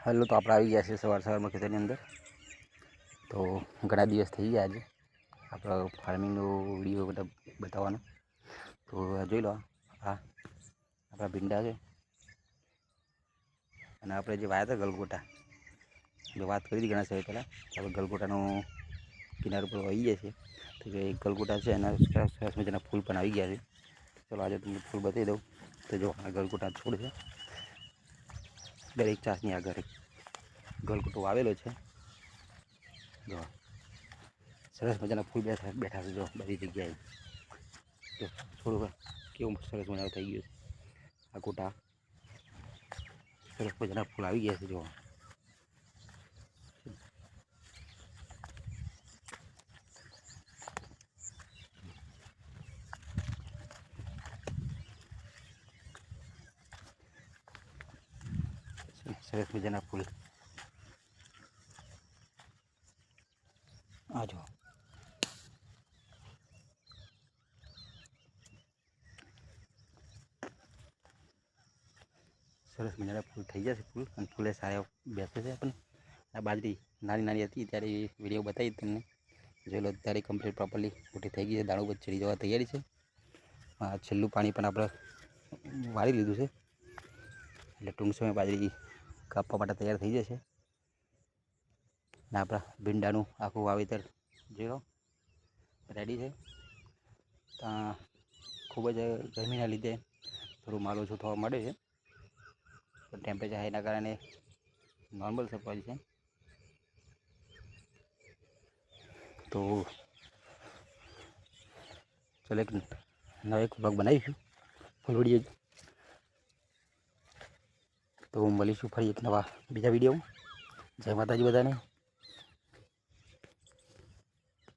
Hello तो આપણે આવી ગયા છે સવારમાં ખેતરની અંદર। તો ઘણા દિવસ થઈ ગયા આજે આપણો ફાર્મિંગનો વિડીયો બધા બતાવવાનો। તો જોઈ લો, આ આપણા ભીંડા છે અને આપણે જે વાયા હતા ગલગોટા, જો વાત કરી હતી ઘણા સમય પહેલાં, આપણે ગલગોટાનો કિનારો પર આવી ગયા છે। તો જે ગલગોટા છે એના સરસ મજાના ફૂલ પણ આવી ગયા છે। ચલો આજે તમને ફૂલ બતાવી દઉં। તો જો આ ગલગોટા છોડ છે, દરેક ચાસની આગળ એક ગલગોટો આવેલો છે। જો સરસ મજાના ફૂલ બેઠા છે, જો બધી જગ્યાએ જો થોડું કેવું સરસ મજાનું થઈ ગયું છે। આ ગોટા સરસ મજાના ફૂલ આવી ગયા છે। જો સરસ મજાના ફૂલ આ જો સરસ મજાના ફૂલ થઈ જશે ફૂલ, અને ફૂલે સારા બેસે છે। પણ આ બાજરી નાની નાની હતી ત્યારે વિડીયો બતાવી તમને, જોઈ લો ત્યારે કમ્પ્લીટ પ્રોપરલી મોટી થઈ ગઈ છે, દાણો પર ચડી જવા તૈયારી છે। આ છેલ્લું પાણી પણ આપણે વાળી લીધું છે, એટલે ટૂંક સમય બાજરી કાપવા માટે તૈયાર થઈ જશે। અને આપણા ભીંડાનું આખું વાવેતર જોઈ લો રેડી છે। ખૂબ જ ગરમીના લીધે થોડું માલ ઓછું થવા મળે છે, પણ ટેમ્પરેચર હાઈના કારણે નોર્મલ સપ્લાય છે। તો ચલો એક નવો એક બ્લોગ બનાવીશું ફૂલ વિડીયો। તો મળીશું ફરી એક નવા બીજા વિડીયોમાં। જય માતાજી બધાને।